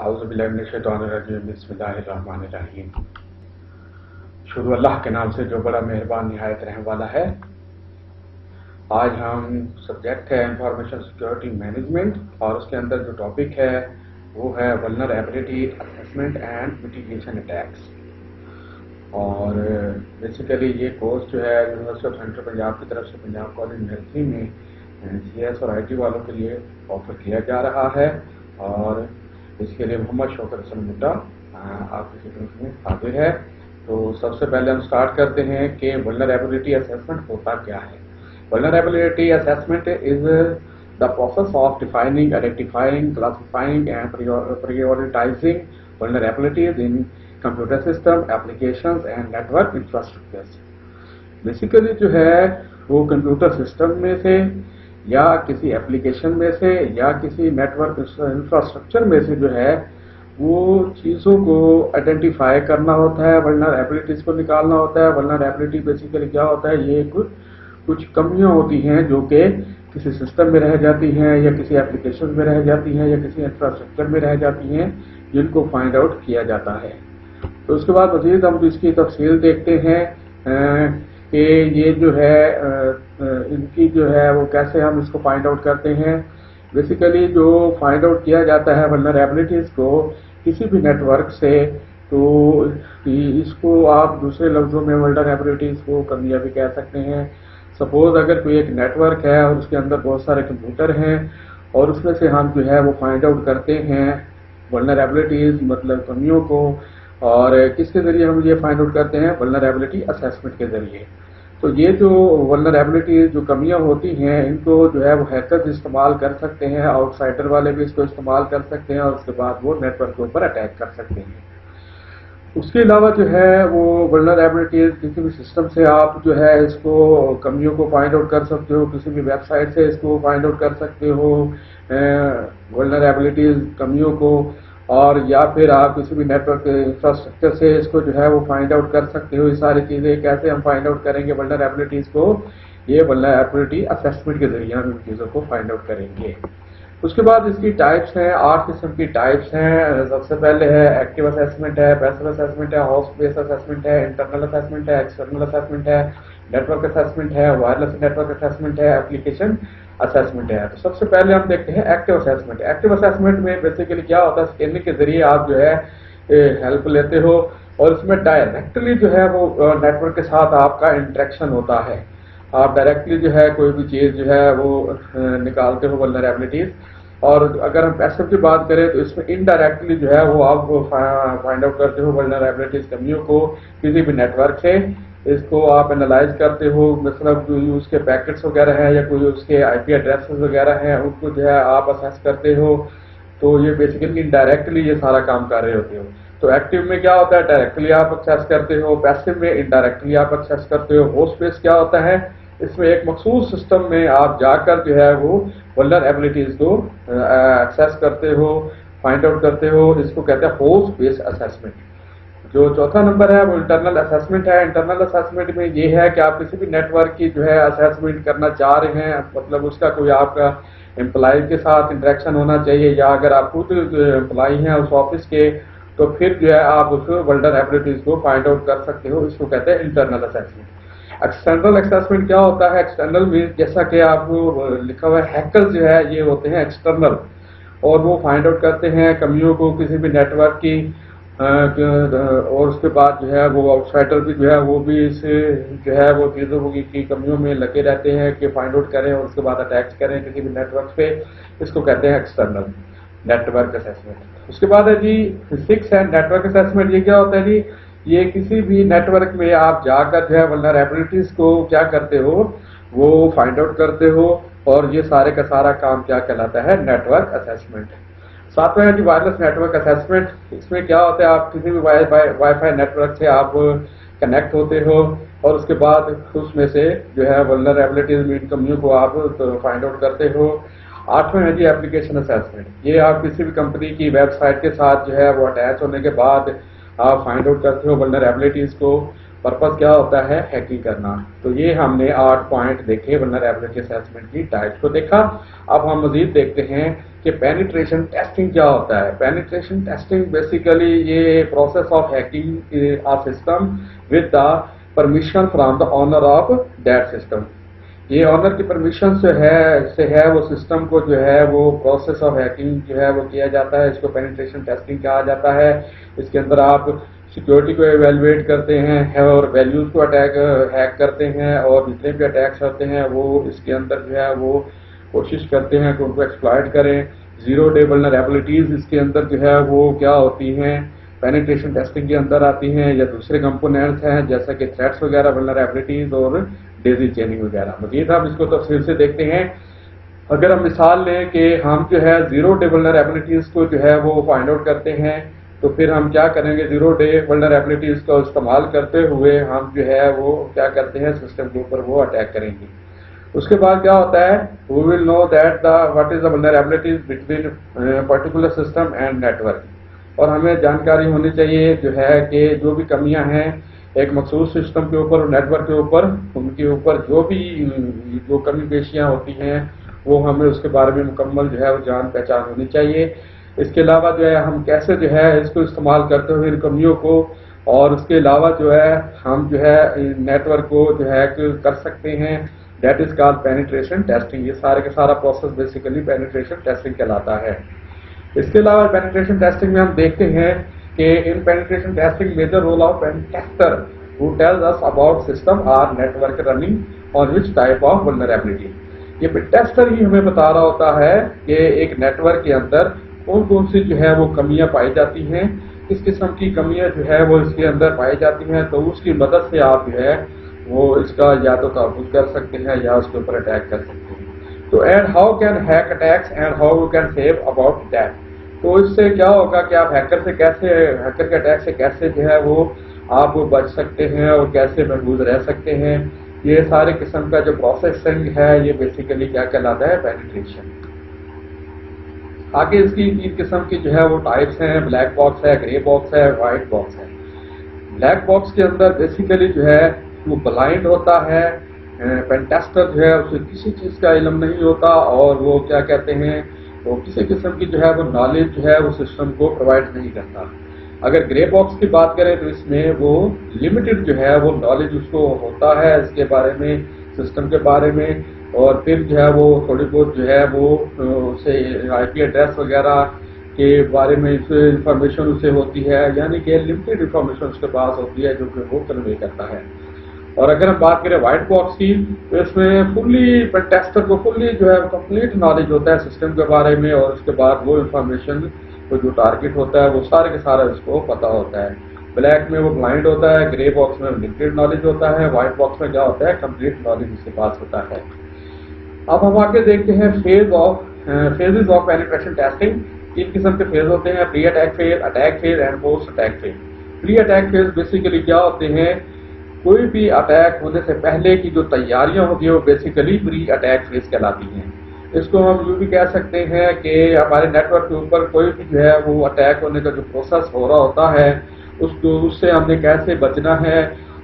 आउज़ुबिल्लाहिमिनश्शैतानिर्रजीम बिस्मिल्लाहिर्रहमानिर्रहीम। शुरू अल्लाह के नाम से जो बड़ा मेहरबान निहायत रहने वाला है। आज हम सब्जेक्ट है इंफॉर्मेशन सिक्योरिटी मैनेजमेंट और उसके अंदर जो टॉपिक है वो है vulnerability assessment and mitigation attacks. और बेसिकली ये कोर्स जो है यूनिवर्सिटी ऑफ सेंट्रल पंजाब की तरफ से पंजाब कॉलेज नर्सरी में CS और IT वालों के लिए ऑफर किया जा रहा है और इसके लिए मोहम्मद शौकत हसन बुड्ढा आपकी खिदमत में हाजिर है। तो सबसे पहले हम स्टार्ट करते हैं कि वल्नरेबिलिटी असेसमेंट होता क्या है। Vulnerability assessment is the process of defining, identifying, classifying and prioritising vulnerabilities in computer system, applications and network infrastructures. Basically जो है वो कंप्यूटर सिस्टम में से या किसी एप्लीकेशन में से या किसी नेटवर्क इंफ्रास्ट्रक्चर में से जो है वो चीज़ों को आइडेंटिफाई करना होता है, वल्नरेबिलिटीज को निकालना होता है। वल्नरेबिलिटी बेसिकली क्या होता है, ये कुछ कमियां होती हैं जो कि किसी सिस्टम में रह जाती हैं या किसी एप्लीकेशन में रह जाती हैं या किसी इंफ्रास्ट्रक्चर में रह जाती हैं, जिनको फाइंड आउट किया जाता है। तो उसके बाद मजीद हम इसकी तफसील देखते हैं कि ये जो है इनकी जो है वो कैसे हम इसको फाइंड आउट करते हैं। बेसिकली जो फाइंड आउट किया जाता है वल्नरेबिलिटीज को किसी भी नेटवर्क से, तो इसको आप दूसरे लफ्जों में वल्नरेबिलिटीज को कमियां भी कह सकते हैं। सपोज अगर कोई एक नेटवर्क है और उसके अंदर बहुत सारे कंप्यूटर हैं और उसमें से हम जो है वो फाइंड आउट करते हैं वल्नरेबिलिटीज मतलब कमियों को, और किसके जरिए हम ये फाइंड आउट करते हैं, वल्नरेबिलिटी असेसमेंट के जरिए। तो ये जो वल्नरेबिलिटी जो कमियां होती हैं इनको जो है वो हैकर्स इस्तेमाल कर सकते हैं, आउटसाइडर वाले भी इसको इस्तेमाल कर सकते हैं और उसके बाद वो नेटवर्क के ऊपर अटैक कर सकते हैं। उसके अलावा जो है वो वल्नरेबिलिटी किसी भी सिस्टम से आप जो है इसको कमियों को फाइंड आउट कर सकते हो, किसी भी वेबसाइट से इसको फाइंड आउट कर सकते हो वल्नरेबिलिटीज कमियों को, और या फिर आप किसी भी नेटवर्क इंफ्रास्ट्रक्चर से इसको जो है वो फाइंड आउट कर सकते हो। ये सारी चीज़ें कैसे हम फाइंड आउट करेंगे वल्नरेबिलिटीज को, ये वल्नरेबिलिटी असेसमेंट के जरिए हम इन चीज़ों को फाइंड आउट करेंगे। उसके बाद इसकी टाइप्स हैं, 8 किस्म की टाइप्स हैं। सबसे पहले है एक्टिव असेसमेंट है, पैसिव असेसमेंट है, होस्ट बेस्ड असेसमेंट है, इंटरनल असेसमेंट है, एक्सटर्नल असेसमेंट है, नेटवर्क असेसमेंट है, वायरलेस नेटवर्क असेसमेंट है, एप्लीकेशन असेसमेंट है। तो सबसे पहले हम देखते हैं एक्टिव असेसमेंट। एक्टिव असेसमेंट में बेसिकली क्या होता है, स्कैनिंग के जरिए आप जो है हेल्प लेते हो और इसमें डायरेक्टली जो है वो नेटवर्क के साथ आपका इंटरेक्शन होता है। आप डायरेक्टली जो है कोई भी चीज़ जो है वो निकालते हो वल्नरेबिलिटीज। और अगर हम पैसिव की बात करें तो इसमें इनडायरेक्टली जो है वो आप फाइंड आउट करते हो वल्नरेबिलिटीज कमियों को किसी भी नेटवर्क से। इसको आप एनालाइज करते हो, मतलब जो उसके पैकेट्स वगैरह हैं या कोई उसके IP एड्रेसेस वगैरह हैं उनको जो है आप असेस करते हो। तो ये बेसिकली इनडायरेक्टली ये सारा काम कर रहे होते हो। तो एक्टिव में क्या होता है, डायरेक्टली आप एक्सेस करते हो, पैसिव में इनडायरेक्टली आप एक्सेस करते हो। होस्ट बेस क्या होता है, इसमें एक मखसूस सिस्टम में आप जाकर जो है वो वल्नरेबिलिटीज को एक्सेस करते हो, फाइंड आउट करते हो। इसको कहते हैं होस्ट बेस असेसमेंट। जो चौथा नंबर है वो इंटरनल असेसमेंट है। इंटरनल असेसमेंट में ये है कि आप किसी भी नेटवर्क की जो है असेसमेंट करना चाह रहे हैं, मतलब उसका कोई आपका एम्प्लॉय के साथ इंटरेक्शन होना चाहिए, या अगर आप खुद एम्प्लॉय हैं उस ऑफिस के तो फिर जो है आप उस वल्नरेबिलिटीज को फाइंड आउट कर सकते हो। इसको कहते हैं इंटरनल असेसमेंट। एक्सटर्नल असेसमेंट क्या होता है, एक्सटर्नल में जैसा कि आपको लिखा हुआ है हैकर्स जो है ये होते हैं एक्सटर्नल, और वो फाइंड आउट करते हैं कमियों को किसी भी नेटवर्क की, और उसके बाद जो है वो आउटसाइडर भी जो है वो भी इसे जो है वो चीज़ों की कमियों में लगे रहते हैं कि फाइंड आउट करें और उसके बाद अटैक करें किसी भी नेटवर्क पे। इसको कहते हैं एक्सटर्नल नेटवर्क असेसमेंट। उसके बाद है जी 6 है नेटवर्क असेसमेंट। ये क्या होता है जी, ये किसी भी नेटवर्क में आप जाकर जो है वल्नरेबिलिटीज को क्या करते हो, वो फाइंड आउट करते हो, और ये सारे का सारा काम क्या कहलाता है, नेटवर्क असेसमेंट। सातवां है जी वायरलेस नेटवर्क असेसमेंट। इसमें क्या होता है, आप किसी भी वाईफाई नेटवर्क से आप कनेक्ट होते हो और उसके बाद उसमें से जो है वल्नरेबिलिटीज में कमियों को आप फाइंड आउट करते हो। 8वां है जी एप्लीकेशन असेसमेंट। ये आप किसी भी कंपनी की वेबसाइट के साथ जो है वो अटैच होने के बाद आप फाइंड आउट करते हो वल्नरेबिलिटीज को, पर्पस क्या होता है, हैकिंग करना। तो ये हमने 8 पॉइंट देखे वल्नरेबिलिटी असेसमेंट की टाइप्स को देखा। अब हम मजीद देखते हैं कि पेनिट्रेशन टेस्टिंग क्या होता है। पेनिट्रेशन टेस्टिंग बेसिकली ये process of hacking of system with the permission from the owner of that system. ये ऑनर की परमिशन से है वो सिस्टम को जो है वो प्रोसेस ऑफ हैकिंग जो है वो किया जाता है। इसको पेनिट्रेशन टेस्टिंग कहा जाता है। इसके अंदर आप सिक्योरिटी को एवेलुएट करते हैं और वैल्यूज को हैक करते हैं, और जितने भी अटैक्स होते हैं वो इसके अंदर जो है वो कोशिश करते हैं कि उनको एक्सप्लॉइट करें। जीरो डे वल्नरेबिलिटीज इसके अंदर जो है वो क्या होती हैं, पेनिट्रेशन टेस्टिंग के अंदर आती हैं, या दूसरे कंपोनेंट्स हैं जैसा कि थ्रेट्स वगैरह, वल्नरेबिलिटीज और डेजी चेनिंग वगैरह। मजीद हम इसको तफसील से देखते हैं। अगर हम मिसाल लें कि हम जो है जीरो डे वल्नरेबिलिटीज को जो है वो फाइंड आउट करते हैं, तो फिर हम क्या करेंगे, जीरो डे वल्नरेबिलिटीज का इस्तेमाल करते हुए हम जो है वो क्या करते हैं, सिस्टम के ऊपर वो अटैक करेंगे। उसके बाद क्या होता है, we will know that what is the vulnerabilities between particular system and network. और हमें जानकारी होनी चाहिए जो है कि जो भी कमियां हैं एक मखसूस सिस्टम के ऊपर और नेटवर्क के ऊपर, उनके ऊपर जो कमी पेशियां होती हैं वो हमें उसके बारे में मुकम्मल जो है वो जान पहचान होनी चाहिए। इसके अलावा जो है हम कैसे जो है इसको इस्तेमाल करते हुए इन कमियों को, और उसके अलावा जो है हम जो है नेटवर्क को जो है कर सकते हैं, that is called penetration testing. ये सारे का सारा प्रोसेस बेसिकली पेनिट्रेशन टेस्टिंग कहलाता है। इसके अलावा पेनिट्रेशन टेस्टिंग में हम देखते हैं कि in penetration testing major role of pen tester who tells us about system और network running on which type of vulnerability. ये टेस्टर ही हमें बता रहा होता है कि एक नेटवर्क के अंदर कौन कौन सी जो है वो कमियां पाई जाती हैं, किस किस्म की कमियां जो है वो इसके अंदर पाई जाती हैं, तो उसकी मदद से आप जो है वो इसका या तो तहफ़्फ़ुज़ कर सकते हैं या उसके ऊपर अटैक कर सकते हैं। तो and how can hack attacks and how you can save about that. तो इससे क्या होगा कि आप हैकर के अटैक से कैसे जो है वो आप बच सकते हैं और कैसे महफूज रह सकते हैं। ये सारे किस्म का जो प्रोसेसिंग है ये बेसिकली क्या कहलाता है, पेनिट्रेशन। आगे इसकी 3 किस्म की जो है वो टाइप्स हैं, ब्लैक बॉक्स है, ग्रे बॉक्स है, व्हाइट बॉक्स है। ब्लैक बॉक्स के अंदर बेसिकली जो है वो ब्लाइंड होता है, पेन-टेस्टर जो है उसे किसी चीज का इल्म नहीं होता और वो क्या कहते हैं वो किसी किस्म की जो है वो नॉलेज जो है वो सिस्टम को प्रोवाइड नहीं करता। अगर ग्रे बॉक्स की बात करें तो इसमें वो लिमिटेड जो है वो नॉलेज उसको होता है इसके बारे में, सिस्टम के बारे में, और फिर जो है वो थोड़ी बहुत जो है वो उसे आईपी एड्रेस वगैरह के बारे में इंफॉर्मेशन उसे होती है, यानी कि लिमिटेड इंफॉर्मेशन उसके पास होती है जो कि वो कन्वे करता है। और अगर हम बात करें व्हाइट बॉक्स की तो इसमें फुल्ली टेस्टर को फुल्ली जो है कंप्लीट नॉलेज होता है सिस्टम के बारे में, और उसके बाद वो इंफॉर्मेशन को जो टारगेट होता है वो सारे के सारा उसको पता होता है। ब्लैक में वो ब्लाइंड होता है, ग्रे बॉक्स में लिमिटेड नॉलेज होता है, व्हाइट बॉक्स में क्या होता है, कंप्लीट नॉलेज उसके पास होता है। अब हम आगे देखते हैं फेजेस ऑफ पेनिट्रेशन टेस्टिंग। 3 किस्म के फेज होते हैं, pre attack phase, attack phase and post attack phase. Pre attack phase basically क्या होते हैं, कोई भी अटैक होने से पहले की जो तैयारियां होती है वो बेसिकली प्री अटैक फेज कहलाती हैं। इसको हम यूँ भी कह सकते हैं कि हमारे नेटवर्क के ऊपर कोई भी जो है वो अटैक होने का जो प्रोसेस हो रहा होता है उससे हमने कैसे बचना है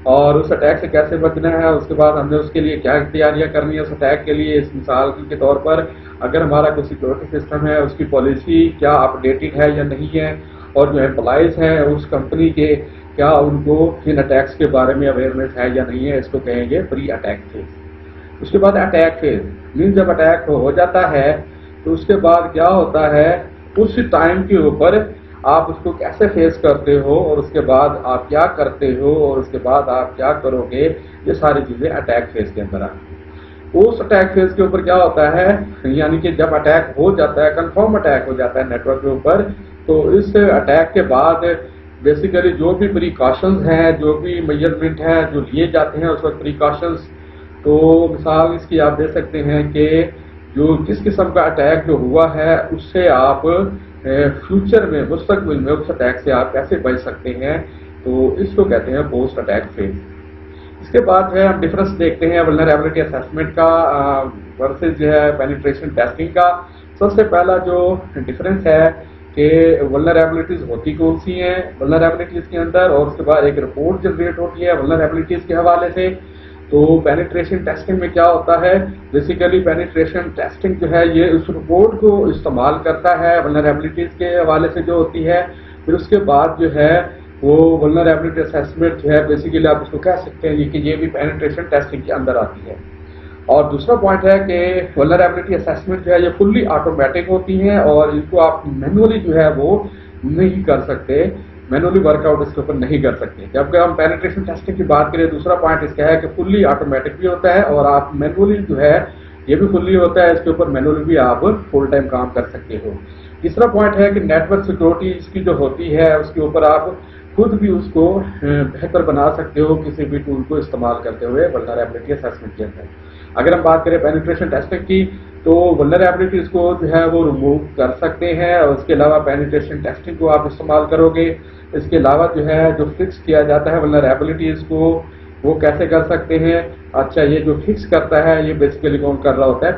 और उस अटैक से कैसे बचना है, उसके बाद हमने उसके लिए क्या तैयारियां करनी है उस अटैक के लिए। इस मिसाल के तौर पर अगर हमारा कोई सिक्योरिटी सिस्टम है उसकी पॉलिसी क्या अपडेटेड है या नहीं है, और जो एम्प्लॉइज हैं उस कंपनी के क्या उनको इन अटैक्स के बारे में अवेयरनेस है या नहीं है, इसको कहेंगे प्री अटैक फेज। उसके बाद अटैक फेज मीन जब अटैक हो जाता है तो उसके बाद क्या होता है, उस टाइम के ऊपर आप उसको कैसे फेस करते हो और उसके बाद आप क्या करते हो और उसके बाद आप क्या करोगे, ये सारी चीजें अटैक फेज के अंदर आती हैं। उस अटैक फेज के ऊपर क्या होता है, यानी कि जब अटैक हो जाता है, कंफर्म अटैक हो जाता है नेटवर्क के ऊपर, तो इस अटैक के बाद बेसिकली जो भी प्रिकॉशंस हैं, जो भी मेजरमेंट हैं जो लिए जाते हैं उस वक्त प्रिकॉशंस, तो मिसाल इसकी आप दे सकते हैं कि जो जिस किस्म का अटैक जो हुआ है उससे आप फ्यूचर में मुस्तकबिल में उस अटैक से आप कैसे बच सकते हैं, तो इसको कहते हैं पोस्ट अटैक फेज। इसके बाद जो है हम डिफरेंस देखते हैं वल्नरेबिलिटी असेसमेंट का वर्सेस जो है पेनिट्रेशन टेस्टिंग का। सबसे पहला जो डिफरेंस है کہ ولنریبلٹیز ہوتی کون سی ہیں ولنریبلٹیز کے اندر، اور اس کے بعد ایک رپورٹ جنریٹ ہوتی ہے ولنریبلٹیز کے حوالے سے. تو پینیٹریشن ٹیسٹنگ میں کیا ہوتا ہے، بیسیکلی پینیٹریشن ٹیسٹنگ جو ہے یہ اس رپورٹ کو استعمال کرتا ہے ولنریبلٹیز کے حوالے سے جو ہوتی ہے. پھر اس کے بعد جو ہے وہ ولنریبلٹی اسیسمنٹ جو ہے بیسیکلی آپ اس کو کہہ سکتے ہیں کہ یہ بھی پینیٹریشن ٹیسٹنگ کے اندر آتی ہے. اور دوسرا پوائنٹ ہے کہ ولنریبلٹی اسیسمنٹ جو ہے یہ فلی آٹومیٹک ہوتی ہیں اور ان کو آپ مینولی جو ہے وہ نہیں کر سکتے، مینولی ورک آؤٹ اس کے اوپر نہیں کر سکتے. جبکہ ہم پینیٹریشن ٹیسٹنگ کی بات کریں دوسرا پوائنٹ اس کا ہے کہ فلی آٹومیٹک بھی ہوتا ہے اور آپ مینولی جو ہے یہ بھی فلی ہوتا ہے، اس کے اوپر مینولی بھی آپ فل ٹائم کام کر سکتے ہو. تیسرا پوائنٹ ہے کہ نیٹ ورک سیکورٹی اس کی جو ہوتی ہے اس کے اوپر آپ خود بھی اس کو بہتر بنا سکتے ہو کسی بھی ٹول کو استعمال کرتے ہوئے ولنریبلٹی اسیسمنٹ کے اندر. اگر ہم بات کریں پینیٹریشن ٹیسٹنگ کی تو ولنریبلٹیز کو جو ہے وہ ریموو کر سکتے ہیں اور اس کے علاوہ پینیٹریشن ٹیسٹنگ کو آپ استعمال کرو گے. اس کے علاوہ جو ہے جو فکس کیا جاتا ہے ولنریبلٹیز کو وہ کیسے کر سکتے ہیں. اچھا یہ جو فکس کرتا ہے یہ بیسیکلی کون کر رہا ہوتا ہے،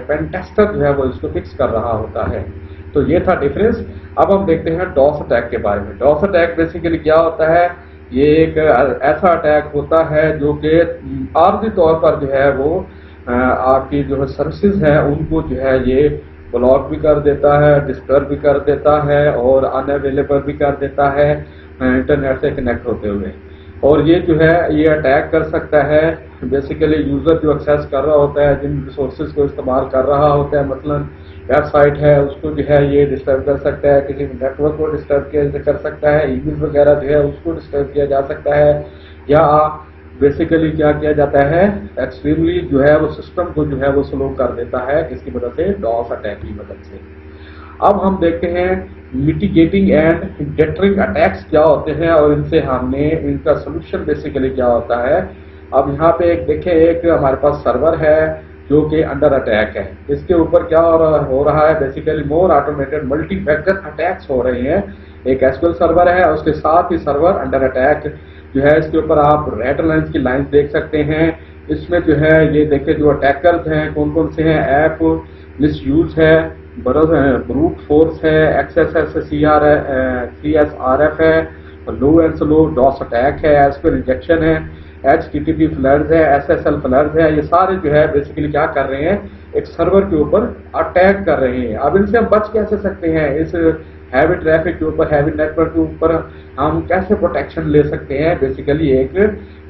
پین ٹیسٹر جو ہے وہ اس کو فکس کر رہا ہوتا ہے. تو یہ تھا ڈفرینس. اب ہم دیکھتے ہیں ڈاس اٹیک کے بارے میں. ڈاس اٹیک بیسیکلی کیا ہوتا ہے، یہ ایک ایسا اٹیک ہوتا ہے جو کہ عارضی طور پر جو ہے وہ آپ کی جو سروسز ہیں ان کو جو ہے یہ بلاک بھی کر دیتا ہے، ڈسٹرب بھی کر دیتا ہے اور ان اویلیبل بھی کر دیتا ہے انٹرنیٹ سے کنیکٹ ہوتے ہوئے. اور یہ جو ہے یہ اٹیک کر سکتا ہے بیسیکلی یوزر جو ایکسیس کر رہا ہوتا ہے، جن ریسورسز کو استعمال کر رہا ہوتا ہے، مثلا ویب سائٹ ہے اس کو جو ہے یہ ڈسٹرب کر سکتا ہے، کسی نیٹ ورک کو ڈسٹرب کر سکتا ہے، ای میل وغیرہ جو ہے اس کو ڈسٹرب کیا جا سکتا ہے، یا بیسیکلی کیا کیا جاتا ہے ایکسٹریملی جو ہے وہ سسٹم کو جو ہے وہ سلو کر دیتا ہے کس کی مدد سے، ڈاس اٹیک کی مدد سے. اب ہم دیکھتے ہیں میٹیگیٹنگ اینڈ ڈیٹرنگ اٹیکس کیا ہوتے ہیں اور ان سے ہم نے ان کا سولوشن بیسیکلی کیا ہوتا ہے. اب یہاں پہ ایک دیکھیں، ایک ہمارے پاس سرور ہے جو کہ انڈر اٹیک ہے. اس کے اوپر کیا ہو رہا ہے basically more automated multi factor attacks ہو رہے ہیں. ایک ایس کیو ایل سرور ہے، اس کے ساتھ ہی سرور انڈر اٹیک جو ہے اس کے اوپر آپ ریڈ لائنس کی لائنس دیکھ سکتے ہیں. اس میں جو ہے یہ دیکھیں جو اٹیکرز ہیں کون کون سے ہیں، ایپ مس یوز ہے، بروٹ فورس ہے، CSRF ہے، لو اینڈ سلو ڈاس اٹیک ہے، ایس پہ ریجیکشن ہے، HTTP فلرز ہے، SSL فلرز ہے. یہ سارے جو ہے بیسیکلی کیا کر رہے ہیں، ایک سرور کے اوپر اٹیک کر رہے ہیں. اب ان سے ہم بچ کیسے سکتے ہیں، اس ہیوی ٹریفک کے اوپر، ہیوی نیٹ ورک کے اوپر ہم کیسے پروٹیکشن لے سکتے ہیں. بیسیکلی ایک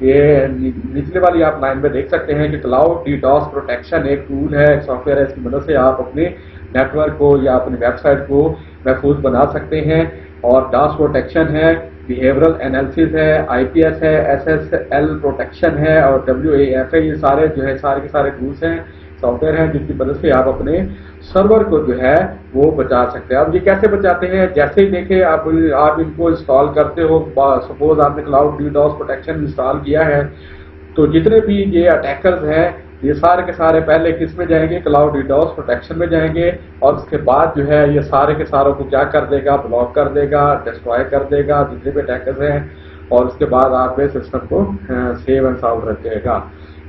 یہ نچلے والی آپ لائن میں دیکھ سکتے ہیں کہ کلاؤڈ ڈی ڈاس پروٹیکشن ایک ٹول ہے، ایک سافٹ ویئر ہے، اس کی مدد سے آپ اپنے نیٹ ورک کو یا اپنی ویب سائٹ کو محفوظ بنا سکتے ہیں. اور ڈاس پروٹیکشن ہے، بیہیورل انالیسس ہے، IPS ہے، SSL پروٹیکشن ہے اور WAF ہے. یہ سارے جو ہے سارے کے سارے ٹولس ہیں، سافٹ ویئر ہیں جن کی مدد سے آپ اپنے سرور کو جو ہے وہ بچا سکتے ہیں. اب یہ کیسے بچاتے ہیں، جیسے ہی دیکھیں آپ ان کو انسٹال کرتے ہو، سپوز آپ نے cloud DDoS protection install کیا ہے تو جتنے بھی یہ اٹیکرز ہیں یہ سارے کے سارے پہلے کس میں جائیں گے، کلاؤڈ ڈی ڈاس پروٹیکشن میں جائیں گے اور اس کے بعد جو ہے یہ سارے کے ساروں کو کیا کر دے گا، بلاک کر دے گا، ڈسٹروائے کر دے گا جتنے بھی اٹیکرز ہیں. اور اس کے بعد آپ کے سسٹم کو سیو اینڈ ساؤنڈ رکھے گا.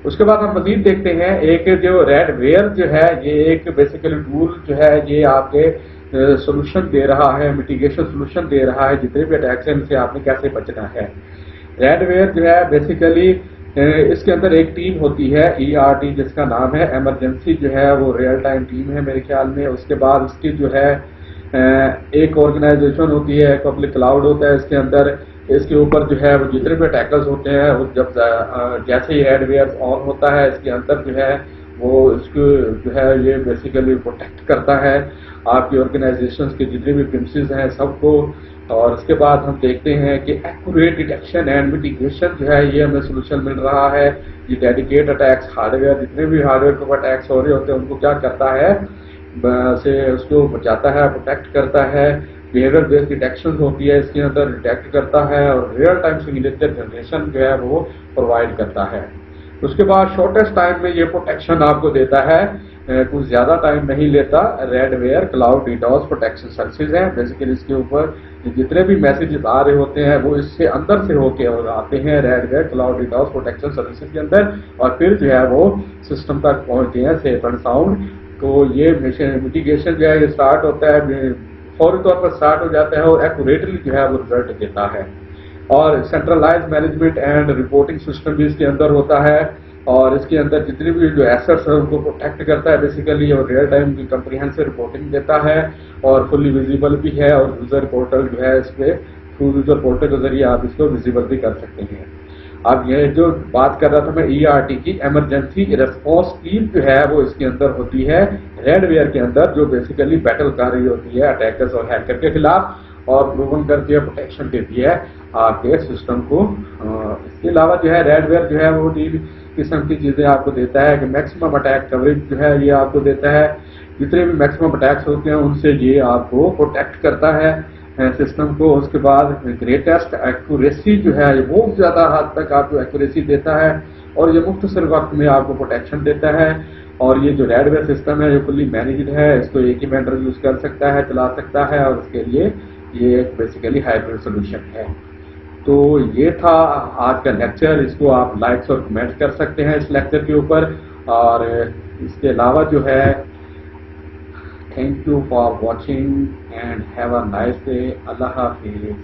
اس کے بعد ہم مزید دیکھتے ہیں ایک جو ریڈ ویئر جو ہے یہ ایک بیسیکلی ٹول جو ہے یہ آپ کے سولوشن دے رہا ہے، میٹیگیشن سولوشن دے رہا ہے جتنے بھی اٹیکس ہیں ان سے آپ نے کیسے بچنا ہے. ریڈ ویئر جو ہے بیسیکلی اس کے اندر ایک ٹیم ہوتی ہے ERT جس کا نام ہے ایمرجنسی جو ہے وہ ریئل ٹائم ٹیم ہے میرے خیال میں. اس کے بعد اس کی جو ہے ایک آرگنائزیشن ہوتی ہے، پبلک کلاؤڈ ہوتا ہے اس کے اندر. اس کے اوپر جو ہے وہ جتنے بھی اٹیکرز ہوتے ہیں وہ جب جیسے ہی ریڈ ویئر آن ہوتا ہے اس کے اندر جو ہے وہ اس کو جو ہے یہ بیسیکلی پروٹیکٹ کرتا ہے آپ کی آرگنائزیشنز کے جتنے بھی پرنسز ہیں سب کو. اور اس کے بعد ہم دیکھتے ہیں کہ ایکوریٹ ڈیٹیکشن اینڈ میٹیگیشن جو ہے یہ ہمیں سولوشن مل رہا ہے. یہ ڈیڈیکیٹ اٹیکس ہارڈ ویئر جتنے بھی ہارڈ ویئر کے اوپر اٹیکس ہو رہے ہوتے ہیں ان کو کیا کرتا ہے، اس کو بچاتا ہے، پروٹیکٹ کرتا ہے. بیہیویئر بیسڈ ڈیٹیکشن ہوتی ہے اس کے اندر، ڈیٹیکٹ کرتا ہے اور ریئل ٹائم سگنیچر جنریشن جو ہے وہ پرووائڈ کرتا ہے. اس کے بعد شارٹیسٹ ٹائم میں یہ پروٹیکشن آپ کو دیتا ہے، کچھ زیادہ ٹائم نہیں لیتا. Radware cloud DDoS protection services ہیں. بیسیکلی اس کے اوپر جتنے بھی میسیجز آ رہے ہوتے ہیں وہ اس سے اندر سے ہو کے آتے ہیں Radware cloud DDoS protection services کے اندر اور پھر جو ہے وہ سسٹم تک پہنچتے ہیں سیف اینڈ ساؤنڈ. तो ये मिटिगेशन जो है ये स्टार्ट होता है, फौरी तौर पर स्टार्ट हो जाता है और एक्यूरेटली जो है वो रिजल्ट देता है। और centralise management and reporting system भी इसके अंदर होता है, और इसके अंदर जितने भी जो एसेट्स है उनको प्रोटेक्ट करता है बेसिकली, और रियल टाइम की कंप्रीहेंसिव रिपोर्टिंग देता है, और फुल्ली विजिबल भी है, और यूजर पोर्टल जो है इस पे थ्रू यूजर पोर्टल के जरिए आप इसको विजिबल भी कर सकते हैं। अब ये जो बात कर रहा था मैं ERT की, इमरजेंसी रिस्पॉन्स टीम जो है वो इसके अंदर होती है रेडवेयर के अंदर, जो बेसिकली बैटल कर रही होती है अटैकर्स और हैकर के खिलाफ, और प्रूवन करती है, प्रोटेक्शन देती है आपके सिस्टम को। इसके अलावा जो है रेडवेयर जो है वो 3 किस्म की चीजें आपको देता है कि मैक्सिमम अटैक कवरेज जो है ये आपको देता है, जितने भी मैक्सिमम अटैक्स होते हैं उनसे ये आपको प्रोटेक्ट करता है सिस्टम को। उसके बाद ग्रेटेस्ट एक्यूरेसी जो है ये बहुत ज्यादा हद तक आपको एक्यूरेसी देता है, और ये मुख्तसर वक्त में आपको प्रोटेक्शन देता है। और ये जो रेडवेयर सिस्टम है ये फुल्ली मैनेज्ड है, इसको एक ही वेंडर यूज कर सकता है, चला सकता है, और इसके लिए ये एक बेसिकली हाइब्रिड सोल्यूशन है। तो ये था आज का लेक्चर, इसको आप लाइक्स और कमेंट कर सकते हैं इस लेक्चर के ऊपर। और इसके अलावा जो है thank you for watching and have a nice day. Allah Hafiz.